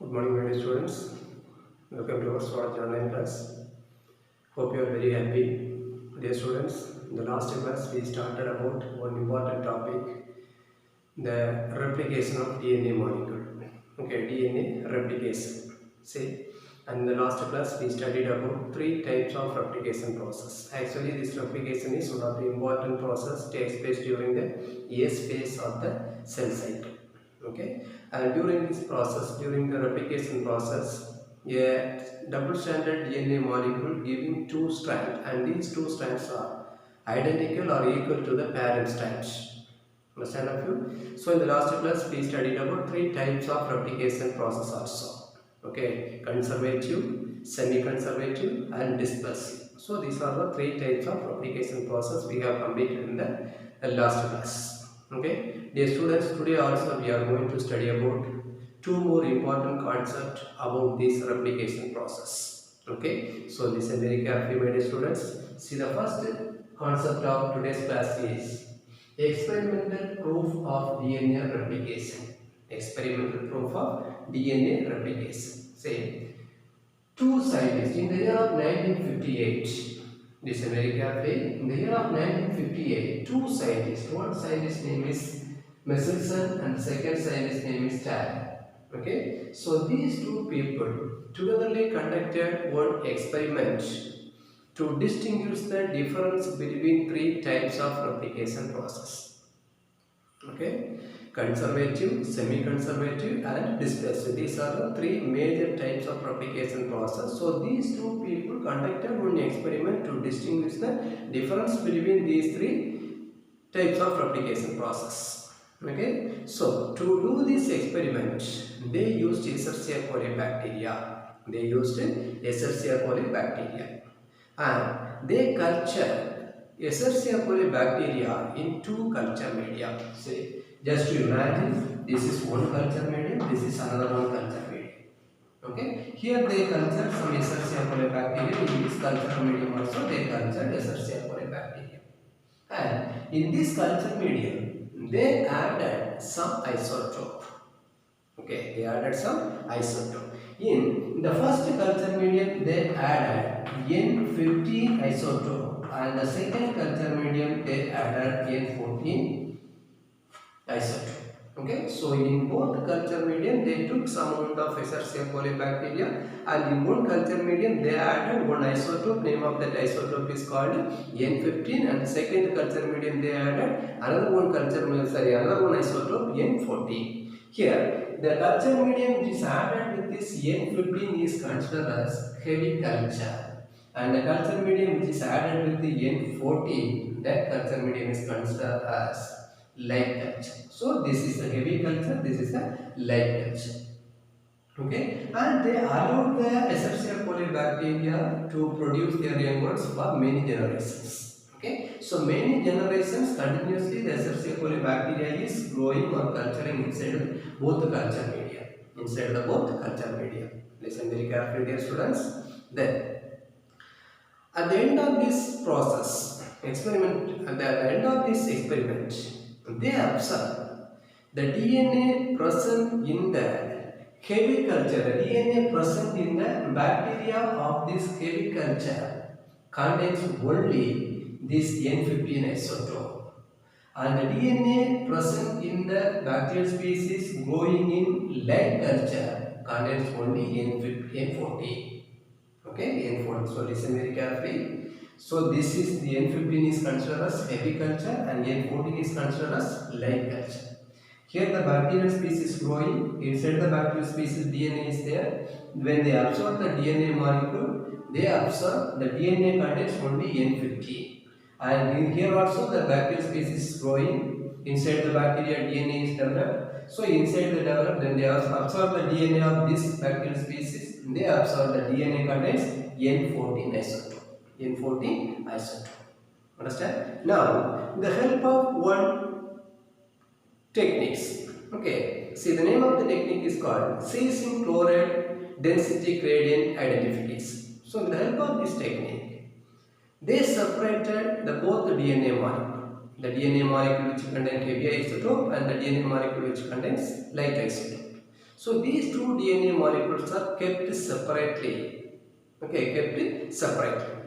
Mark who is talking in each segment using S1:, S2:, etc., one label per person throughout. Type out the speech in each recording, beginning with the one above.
S1: Good morning, my dear students. Welcome to our zoology online class. Hope you are very happy. Dear students, in the last class we started about one important topic, the replication of DNA molecule. Okay, DNA replication. See, and in the last class we studied about three types of replication process. Actually, this replication is one of the important process takes place during the S phase of the cell cycle. Okay, and during this process, during the replication process, a double-stranded DNA molecule giving two strands, and these two strands are identical or equal to the parent strands. Understand of you? So in the last class we studied about three types of replication process also. Okay, conservative, semi-conservative and dispersive. So these are the three types of replication process we have completed in the last class. Okay, dear students, today also we are going to study about two more important concepts about this replication process. Okay, so listen very carefully, my dear students. See, the first concept of today's class is experimental proof of DNA replication. Experimental proof of DNA replication. Say, two scientists in the year of 1958. Listen very carefully. In the year of 1958, two scientists. One scientist name is Messelson and second scientist name is Tad. Okay. So these two people togetherly conducted one experiment to distinguish the difference between three types of replication process. Okay, conservative, semi-conservative and dispersive. These are the three major types of replication process. So these two people conducted one experiment to distinguish the difference between these three types of replication process. Okay, so to do this experiment, they used Escherichia coli bacteria. They used Escherichia coli bacteria, and they culture Escherichia coli bacteria in two culture media. Say, just to imagine, this is one culture medium, this is another one culture medium. Okay, here they culture some Escherichia coli bacteria. In this culture medium also they culture Escherichia coli bacteria, and in this culture medium they added some isotope. Okay, they added some isotope. In the first culture medium, they added N15 isotope, and the second culture medium they added N14 isotope. Okay, so in both culture medium they took some amount of Escherichia coli bacteria, and in one culture medium they added one isotope. Name of that isotope is called N15, and second culture medium they added another one isotope N14. Here, the culture medium which is added with this N15 is considered as heavy culture, and the culture medium which is added with the N14, that culture medium is considered as light culture. So this is the heavy culture, this is the light culture. Okay, and they allowed the Escherichia coli bacteria to produce their young ones for many generations. Okay, so many generations continuously the Escherichia coli bacteria is growing or culturing inside both the culture media. Inside the both culture media. Listen very carefully, dear students. Then, at the end of this process, at the end of this experiment, they observe the DNA present in the heavy culture, the DNA present in the bacteria of this heavy culture contains only this N15 isotope, and the DNA present in the bacterial species growing in light culture contains only N14. Okay, N14. So listen very carefully. So this is the N15 is considered as heavy culture, and N14 is considered as light culture. Here the bacterial species is growing. Inside the bacterial species DNA is there. When they absorb the DNA molecule, they absorb the DNA contains only N15. And in here also the bacterial species is growing. Inside the bacteria DNA is developed. So inside the developed, then they absorb the DNA of this bacterial species. They absorb the DNA contains N14 isotope. N14 isotope. Understand? Now, with the help of one techniques. Okay, see, the name of the technique is called cesium chloride density gradient identification. So with the help of this technique, they separated the both the DNA molecule. The DNA molecule which contains heavy isotope and the DNA molecule which contains light isotope. So these two DNA molecules are kept separately. Okay, kept separately.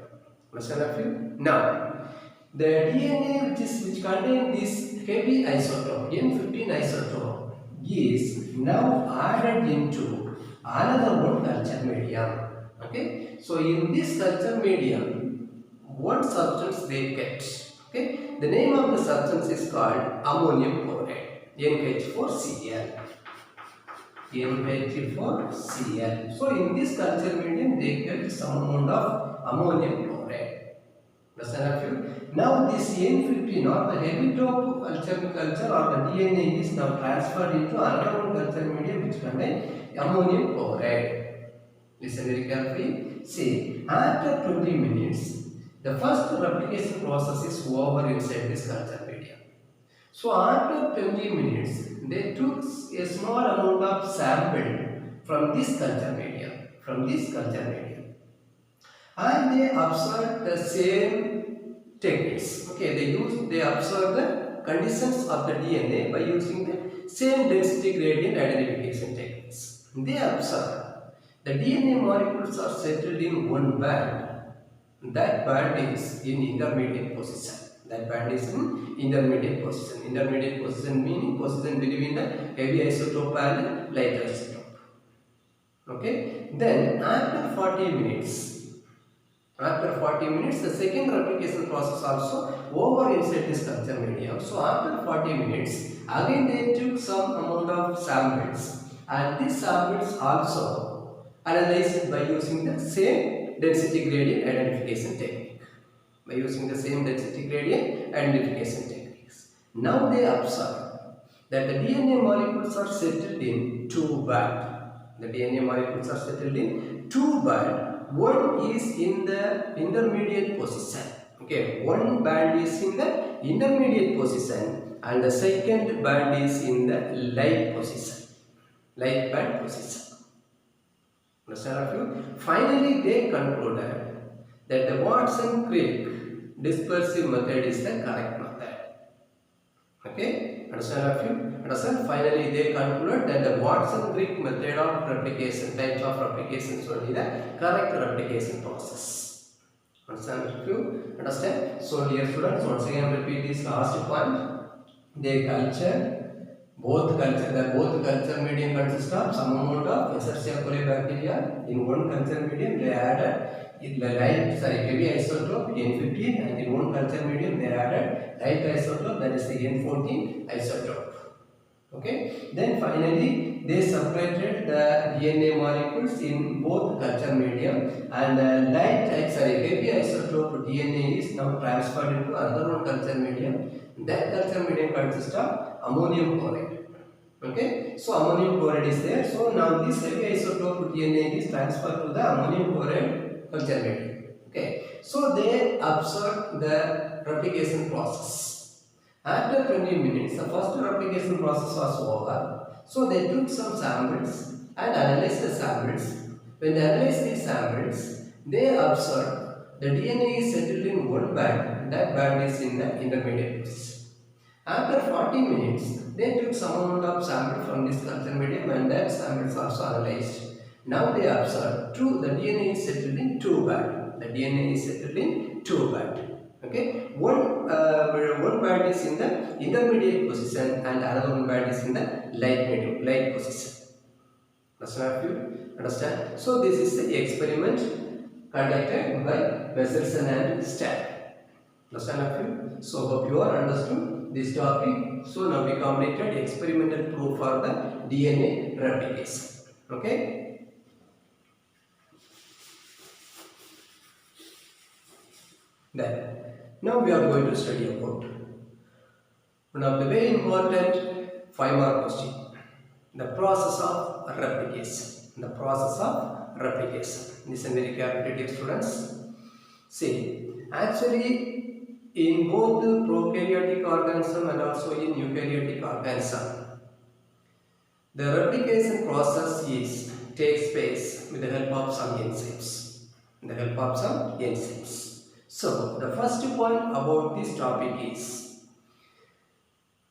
S1: Understand of you? Now, the DNA which contain this heavy isotope, N15 isotope, is now added into another one culture medium. Okay, so in this culture medium, one substance they kept. Okay, the name of the substance is called ammonium chloride, NH4Cl. NH4Cl. So in this culture medium, they kept some amount of ammonium chloride. Understand of you? Now this N15 or the heavy top culture or the DNA is now transferred into another one culture medium which contains ammonium chloride. Listen very carefully. See, after 20 minutes, the first replication process is over inside this culture medium. So after 20 minutes, they took a small amount of sample from this culture medium, and they observed the same techniques. Okay, they observed the conditions of the DNA by using the same density gradient identification techniques. They observed the DNA molecules are settled in one band. That band is in intermediate position. Intermediate position meaning position between the heavy isotope and light isotope. Okay. Then after 40 minutes, the second replication process also over inside this culture medium. So after 40 minutes, again they took some amount of samples, and these samples also analyzed by using the same density gradient identification technique. Now they observe that the DNA molecules are settled in two bands. One is in the intermediate position. Okay, one band is in the intermediate position and the second band is in the light band position. Understand of you? Finally, they concluded that the Watson-Crick dispersive method is the correct method. Okay, understand of you? Understand? Finally, they concluded that the Watson-Crick method of replication, types of replication is only the correct replication process. Understand of you? Understand? So, dear students, once again repeat this last point. They culture. Both culture medium consist of some amount of Escherichia coli bacteria. In one culture medium, they added heavy isotope N15, and in one culture medium they added light isotope, that is the N14 isotope. Okay. Then finally they separated the DNA molecules in both culture medium, and heavy isotope DNA is now transferred into another one culture medium. That culture medium consists of ammonium chloride. Okay, so ammonium chloride is there. So now this heavy isotope DNA is transferred to the ammonium chloride culture medium. Okay, so they observed the replication process. After 20 minutes, the first replication process was over. So they took some samples and analyzed the samples. When they analyzed these samples, they observed the DNA is settled in one band. That band is in the intermediate position. After 40 minutes, they took some amount of sample from this culture medium, and that sample is also analyzed. Now they observe the DNA is settled in two band. Okay, one band is in the intermediate position and another one band is in the light position. Understand? So this is the experiment conducted by Besselson and Stack. Understand? So hope you are understood this topic. So now we completed experimental proof for the DNA replication. Okay. Then now we are going to study about one of the very important 5-mark question. The process of replication. Listen very carefully, dear students. See, actually, in both the prokaryotic organism and also in eukaryotic organism, the replication process takes place with the help of some enzymes. So, the first point about this topic is,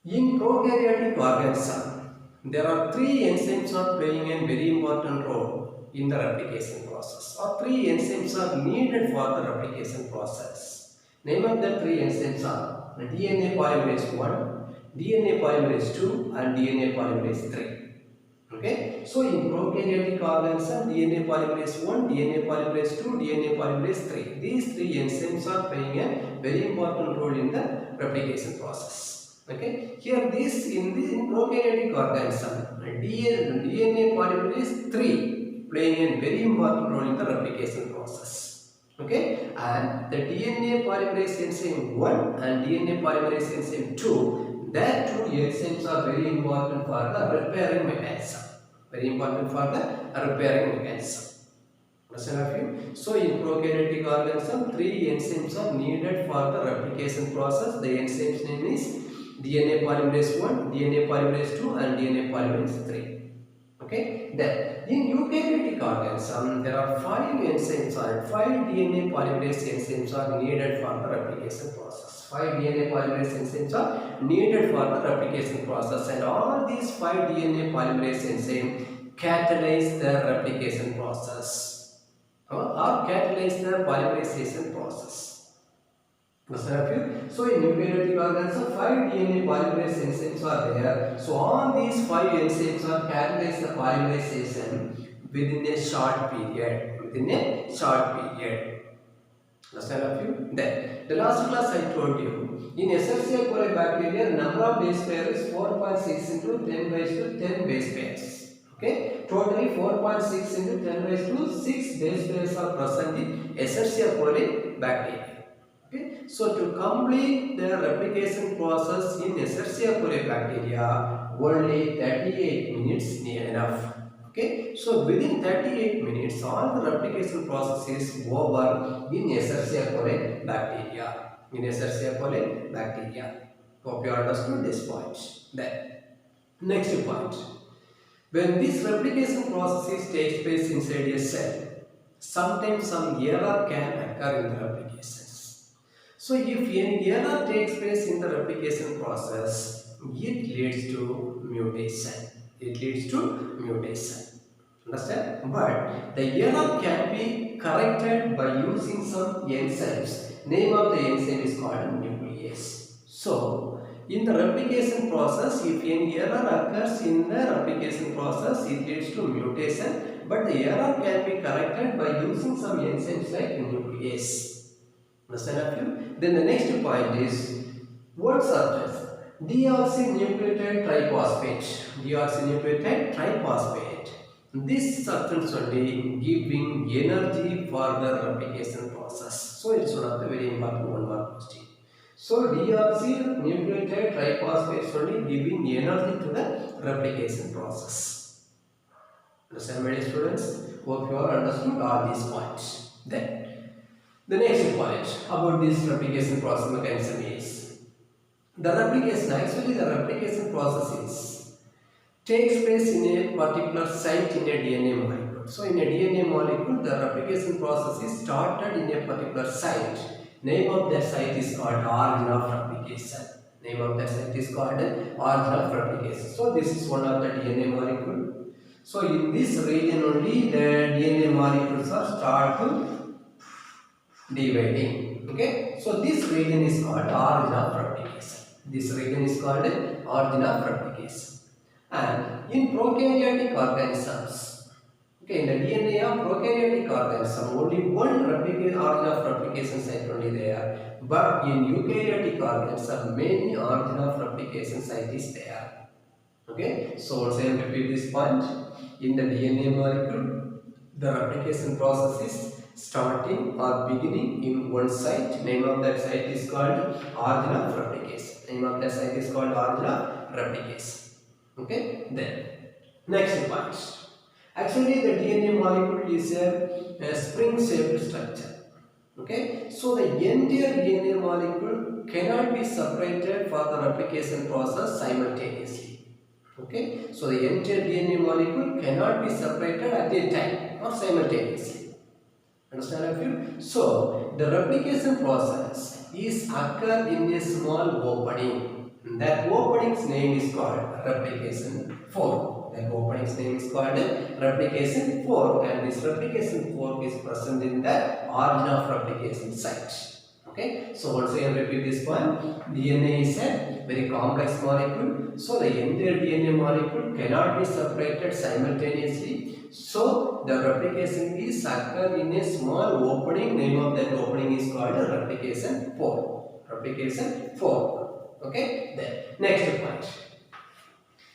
S1: in prokaryotic organism, there are three enzymes are playing a very important role in the replication process, or three enzymes are needed for the replication process. Name of the three enzymes are DNA polymerase 1, DNA polymerase 2 and DNA polymerase 3. Okay, so in prokaryotic organism, DNA polymerase 1, DNA polymerase 2, DNA polymerase 3. These three enzymes are playing a very important role in the replication process. Okay, here this in prokaryotic organism, DNA polymerase 3 playing a very important role in the replication process. Okay, and the DNA polymerase enzyme 1 and DNA polymerase enzyme 2, that two enzymes are very important for the repairing mechanism. Very important for the repairing mechanism. Understand you? So in prokaryotic organism, three enzymes are needed for the replication process. The enzymes name is DNA polymerase 1, DNA polymerase 2 and DNA polymerase 3. Okay, then in eukaryotic organism, there are 5 enzymes or 5 DNA polymerase enzymes are needed for the replication process. 5 DNA polymerase enzymes are needed for the replication process, and all these 5 DNA polymerase enzymes catalyze the replication process or catalyze the polymerization process. So in eukaryotic organism, 5 DNA polymerase enzymes are there. So all these 5 enzymes are catalyze the polymerization within a short period. Understand of you? Then the last class I told you, in Escherichia coli bacteria, number of base pairs is 4.6 into 10 raised to 10 base pairs. Okay, totally 4.6 into 10 raised to 6 base pairs are present in Escherichia coli bacteria. Okay, so to complete the replication process in Escherichia coli bacteria, only 38 minutes is enough. Okay, so within 38 minutes, all the replication process is over in Escherichia coli bacteria. Hope you understood this point. Then, next point. When this replication process takes place inside a cell, sometimes some error can occur in the replications. So if any error takes place in the replication process, it leads to mutation. Understand? But the error can be corrected by using some enzymes. Name of the enzyme is called nuclease. So in the replication process, if any error occurs in the replication process, it leads to mutation, but the error can be corrected by using some enzymes like nuclease. Understand? Then the next point is, what substance? Deoxynucleotide triphosphate. This substance only giving energy for the replication process. So it's one of the very important one mark question. So deoxynucleotide triphosphate only giving energy to the replication process. Understand, my dear students? Hope you have understood all these points. Then the next point about this replication process mechanism is, the replication process takes place in a particular site in a DNA molecule. So in a DNA molecule, the replication process is started in a particular site. Name of that site is called origin of replication. So this is one of the DNA molecule. So in this region only the DNA molecules are start to dividing. Okay. So this region is called origin of replication. And in prokaryotic organisms, okay, in the DNA of prokaryotic organism, only one origin of replication site only there. But in eukaryotic organism, many origin of replication site is there. Okay, so once I repeat this point, in the DNA molecule, the replication process is starting or beginning in one site. Name of that site is called origin of replication. Okay, then next point. Actually, the DNA molecule is a spring-shaped structure. Okay, so the entire DNA molecule cannot be separated for the replication process simultaneously. Okay, so the entire DNA molecule cannot be separated at a time or simultaneously. Understand you? So the replication process is occur in a small opening. That opening's name is called replication fork. That opening's name is called replication fork, and this replication fork is present in the origin of replication site. Okay, so once again repeat this one. DNA is a very complex molecule, so the entire DNA molecule cannot be separated simultaneously. So the replication is occur in a small opening. Name of that opening is called a replication fork. Replication fork. Okay, then next point.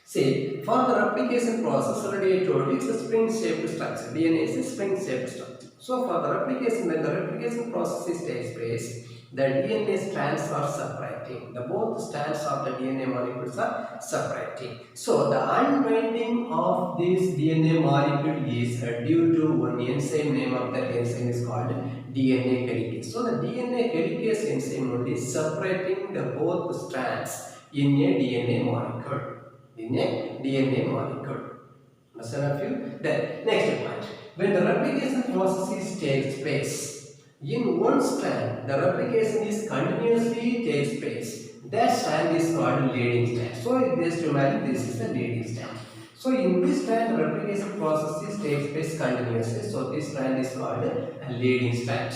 S1: See, for the replication process, already I told you it's a spring-shaped structure. DNA is a spring-shaped structure. So, for the replication, when the replication process takes place, the DNA strands are separating. The both strands of the DNA molecules are separating. So, the unwinding of this DNA molecule is due to one enzyme. Name of that enzyme is called DNA helicase. So, the DNA helicase enzyme only is separating the both strands in a DNA molecule. In a DNA molecule. Understand a few? Then, next point. When the replication process takes place, in one strand, the replication is continuously takes place. That strand is called leading strand. So, just imagine this is the leading strand. So, in this strand, the replication process takes place continuously. So, this strand is called a leading strand.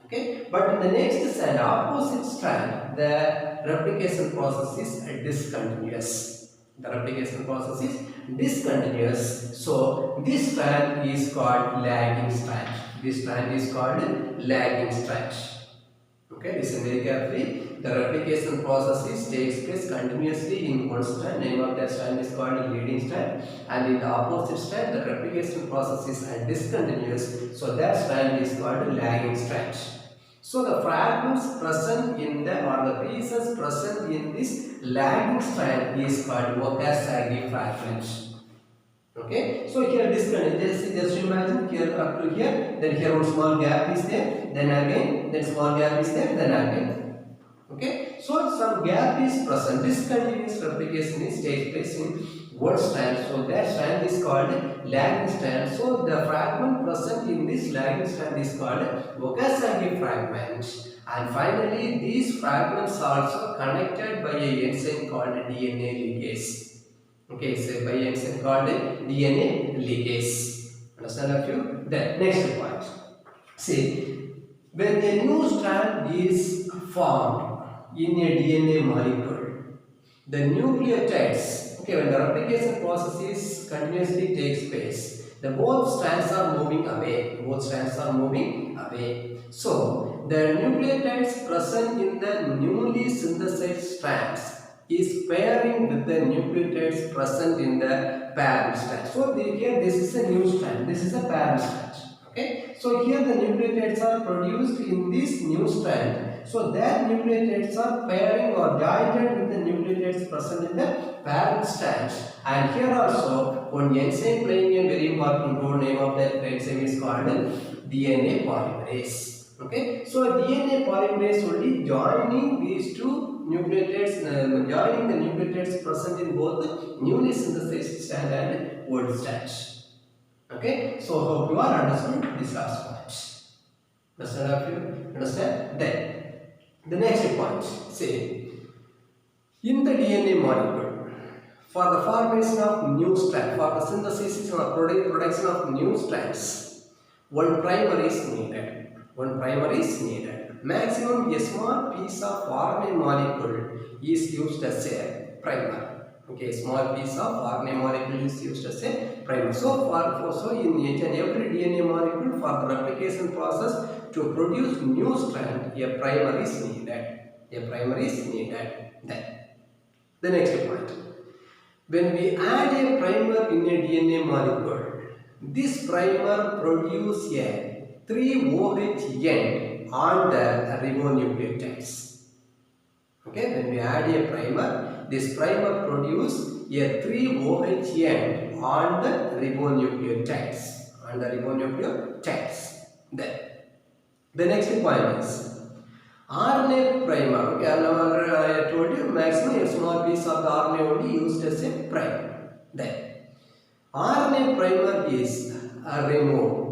S1: Okay, but in the next strand, opposite strand, the replication process is discontinuous. The replication process is discontinuous. So, this strand is called lagging strand. This strand is called lagging strand. Okay, listen very carefully. The replication process takes place continuously in one strand. Name of that strand is called leading strand. And in the opposite strand, the replication process is discontinuous. So, that strand is called lagging strand. So, the fragments present in the or the pieces present in this lagging strand is called Okazaki fragments. Okay, so here just imagine here up to here, then here one small gap is there, then again, then small gap is there, then again. Okay, so some gap is present. Discontinuous replication is takes place in one strand. So that strand is called lagging strand. So the fragment present in this lagging strand is called Okazaki fragment. And finally, these fragments are also connected by a enzyme called DNA ligase. Okay, so by enzyme called DNA ligase. Understand a few? Then next point. See, when a new strand is formed in a DNA molecule, the nucleotides, okay, when the replication process continuously takes place, the both strands are moving away. Both strands are moving away. So, the nucleotides present in the newly synthesized strands is pairing with the nucleotides present in the parent strand. So, here this is a new strand. This is a parent strand. Okay. So, here the nucleotides are produced in this new strand. So, that nucleotides are pairing or joined with the nucleotides present in the parent strand. And here also, one enzyme playing a very important role. Name of that enzyme is called DNA polymerase. Okay, so DNA polymerase only joining these two nucleotides, joining the nucleotides present in both the newly synthesized strand and old strand. Okay, so hope you are understood this last point. Understand? Then the next point, say in the DNA molecule, for the formation of new strand, for the synthesis or production of new strands, one primer is needed. One primer is needed. Maximum a small piece of RNA molecule is used as a primer. Okay, small piece of RNA molecule is used as a primer. So in each and every DNA molecule, for the replication process to produce new strand, a primer is needed. A primer is needed. Then the next point. When we add a primer in a DNA molecule, this primer produces a 3OH end on the ribonucleotides. Okay, when we add a primer, this primer produces a 3OH end on the ribonucleotides. Then the next point is RNA primer. Okay, I told you maximum a small piece of the RNA only used as a primer. Then RNA primer is removed.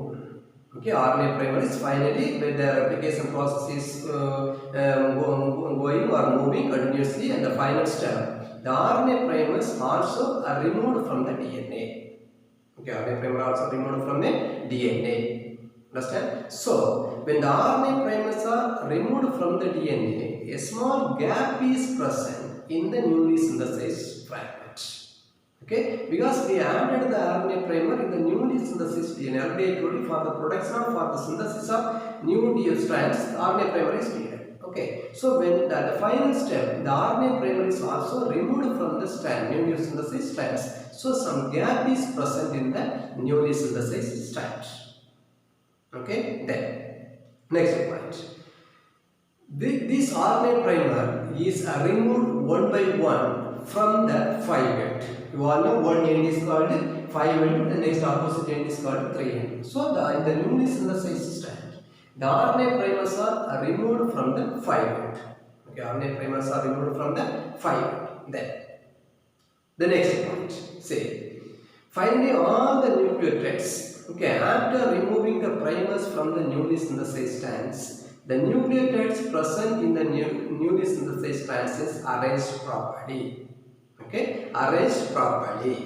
S1: Okay, RNA primer is finally when the replication process is going or moving continuously, and the final step, the RNA primers also are removed from the DNA. Okay, RNA primer also removed from the DNA. Understand? So, when the RNA primers are removed from the DNA, a small gap is present in the newly synthesized fragment. Okay, because we added the RNA primer in the newly synthesized DNA. Already I told you, for the production or for the synthesis of new DNA strands, RNA primer is needed. Okay, so when the final step, the RNA primer is also removed from the strand, newly synthesized strands. So some gap is present in the newly synthesized strand. Okay, then next point. This RNA primer is removed one by one from the 5 end. You all know one end is called 5 end, the next opposite end is called 3 end. So in the newly synthesized strand, the RNA primers are removed from the 5 end. Okay, RNA primers are removed from the 5 end. Then the next point, say, finally all the nucleotides, okay, after removing the primers from the newly synthesized strands, the nucleotides present in the newly synthesized strands is arranged properly. Okay, arranged properly.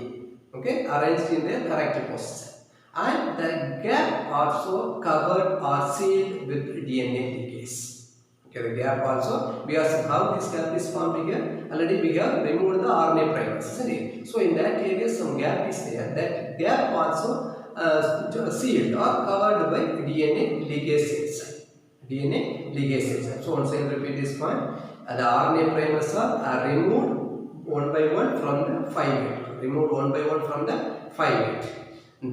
S1: Okay, arranged in their correct position. And the gap also covered or sealed with DNA ligands. Okay, the gap also, because how this gap is formed here, already we have removed the RNA primers, isn't it? So in that area some gap is there. That gap also sealed or covered by DNA ligase inside. DNA ligase inside. So once I repeat this point, the RNA primers are removed one by one from the 5 end. Removed one by one from the 5 end.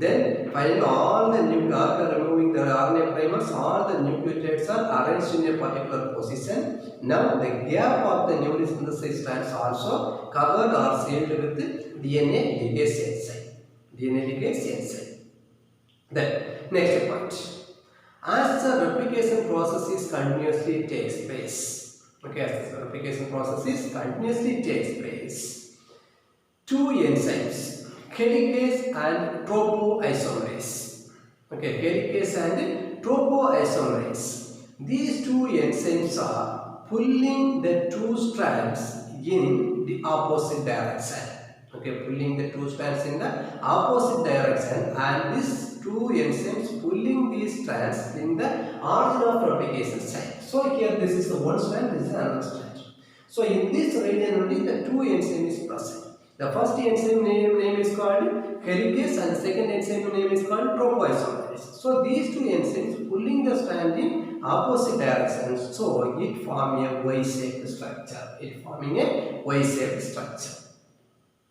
S1: Then finally all the after removing the RNA primers, all the nucleotides are arranged in a particular position. Now the gap of the newly synthesized strands also covered or sealed with DNA ligase inside. DNA ligase inside. Then next point. As the replication process is continuously takes place. Okay, as the replication process is continuously takes place, two enzymes, helicase and topoisomerase. Okay, helicase and topoisomerase. These two enzymes are pulling the two strands in the opposite direction. Okay, pulling the two strands in the opposite direction, and these two enzymes pulling these strands in the origin of replication site. So here this is the one strand, this is another strand. So in this region only the two enzymes is present. The first enzyme name is called helicase and the second enzyme name is called topoisomerase. So these two enzymes pulling the strand in opposite directions, so it forms a Y-shaped structure. It forming a Y-shaped structure.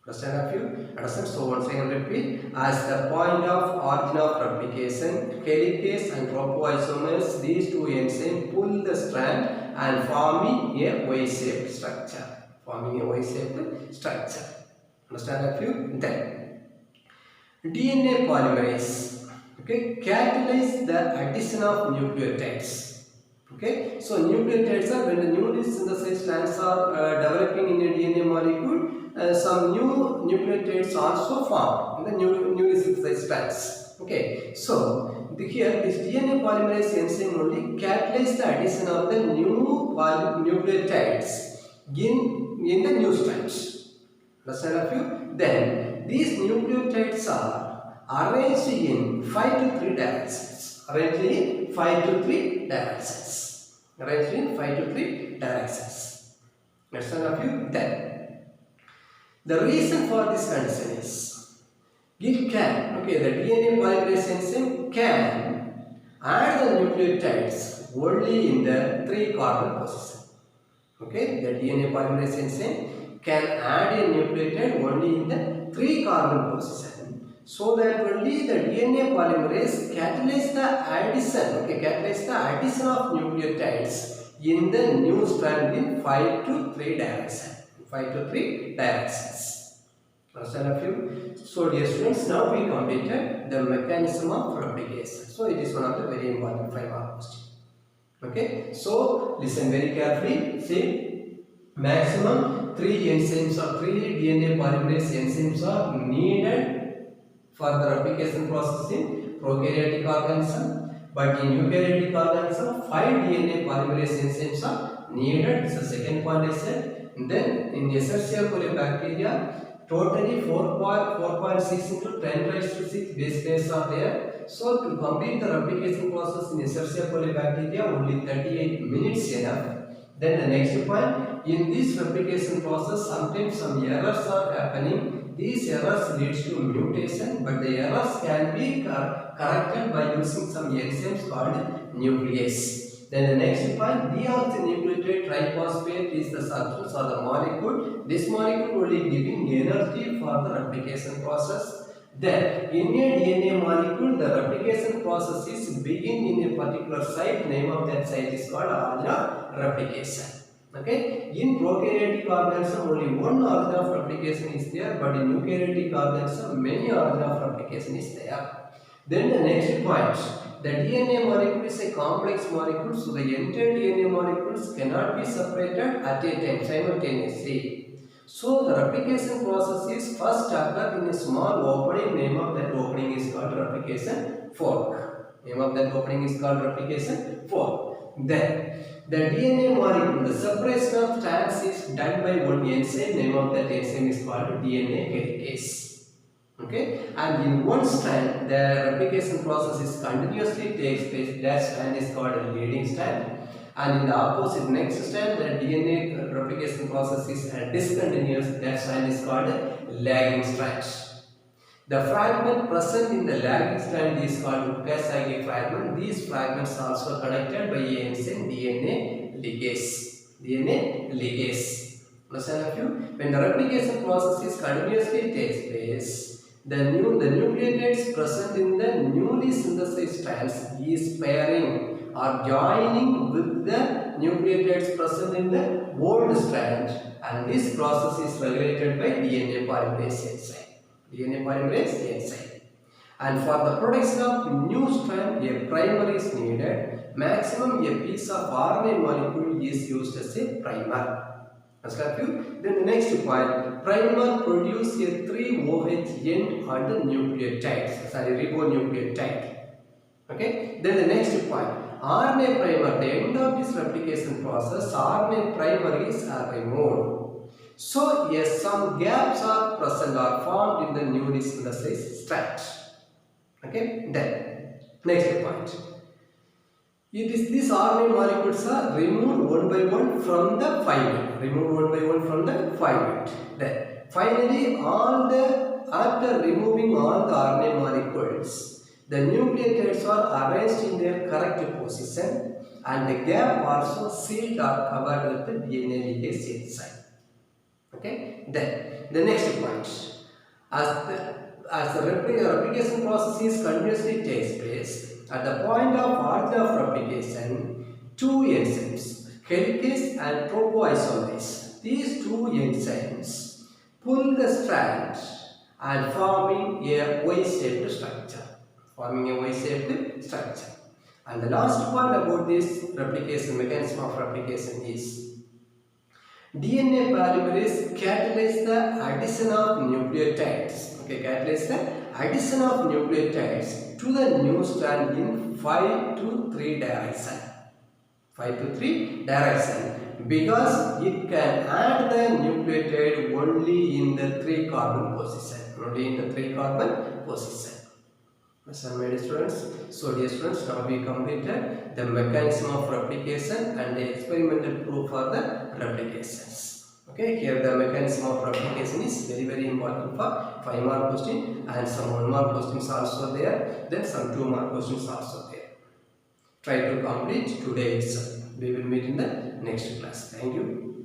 S1: Understand you? Understand? So once again repeat, as the point of origin of replication, helicase and topoisomerase, these two enzymes pull the strand and forming a Y-shaped structure. Forming a Y-shaped structure. Understand you? Then DNA polymerase, okay, catalyze the addition of nucleotides. Okay, so nucleotides are when the newly synthesized strands are developing in a DNA molecule. Some new nucleotides also formed in the newly synthesized strands. Okay, so here this DNA polymerase enzyme only catalyzes the addition of the new nucleotides in the new strands. Understand you? Then these nucleotides are arranged in 5 to 3 directions. Arranged in 5 to 3 directions. Arranged in 5 to 3 directions. Understand you? Then the reason for this condition is it can, okay, the DNA polymerase enzyme can add the nucleotides only in the 3 carbon position. Okay, the DNA polymerase enzyme can add a nucleotide only in the 3 carbon position, so that only the DNA polymerase catalyzes the addition, okay, catalyzes the addition of nucleotides in the new strand in 5 to 3 direction. 5 to 3 directions. Understand you? So dear students, now we completed the mechanism of replication. So it is one of the very important 5-mark questions. Okay, so listen very carefully. See, maximum 3 enzymes or 3 DNA polymerase enzymes are needed for the replication process in prokaryotic organism. But in eukaryotic organism, 5 DNA polymerase enzymes are needed. This is the second point I said. Then in Escherichia coli bacteria, totally 4.6 into 10 raised to 6 base pairs are there. So to complete the replication process in Escherichia coli bacteria, only 38 minutes enough. Then the next point, in this replication process, sometimes some errors are happening. These errors leads to mutation, but the errors can be corrected by using some enzymes called nuclease. Then the next point, deoxynucleotide triphosphate is the substance or the molecule. This molecule only giving energy for the replication process. Then in a DNA molecule, the replication process is begin in a particular site. Name of that site is called origin of replication. Okay. In prokaryotic organism, only one origin of replication is there, but in eukaryotic organism, many origin of replication is there. Then the next point, the DNA molecule is a complex molecule, so the entire DNA molecules cannot be separated at a time simultaneously. So the replication process is first occur in a small opening. Name of that opening is called replication fork. Name of that opening is called replication fork. Then the DNA molecule, the separation of strands is done by one enzyme. Name of that enzyme is called DNA helicase. Okay, and in one strand, the replication process is continuously takes place. That strand is called a leading strand. And in the opposite next strand, the DNA replication process is discontinuous. That strand is called lagging strand. The fragment present in the lagging strand is called Okazaki fragment. These fragments are also connected by a enzyme DNA ligase. DNA ligase. Understand of you? When the replication process is continuously takes place, the nucleotides present in the newly synthesized strands is pairing or joining with the nucleotides present in the old strand, and this process is regulated by DNA polymerase enzyme. DNA polymerase enzyme. And for the production of new strand, a primer is needed. Maximum a piece of RNA molecule is used as a primer. Then the next point, primer produce a 3-OH end on the nucleotides, ribonucleotide. Okay. Then the next point, RNA primer. At the end of this replication process, RNA primer is removed. So yes, some gaps are present or formed in the newly synthesized strand. Okay. Then next point. These RNA molecules are removed one by one from the fibril. Then finally, after removing all the RNA molecules, the nucleotides are arranged in their correct position, and the gap also sealed or covered with the DNA ligase enzyme. Okay. Then the next point, as the replication process is continuously takes place. At the point of origin of replication, two enzymes, helicase and topoisomerase, these two enzymes pull the strand and forming a Y-shaped structure. And the last point about this replication, mechanism of replication is DNA polymerase catalyze the addition of nucleotides. Okay, catalyze the addition of nucleotides to the new strand in 5 to 3 direction. Because it can add the nucleotide only in the 3 carbon position. So, my dear students, now we completed the mechanism of replication and the experimental proof for the replications. Okay, here the mechanism of replication is very important for 5 mark question, and some 1 mark questions also there, then some 2 mark questions also there. Try to complete today itself. We will meet in the next class. Thank you.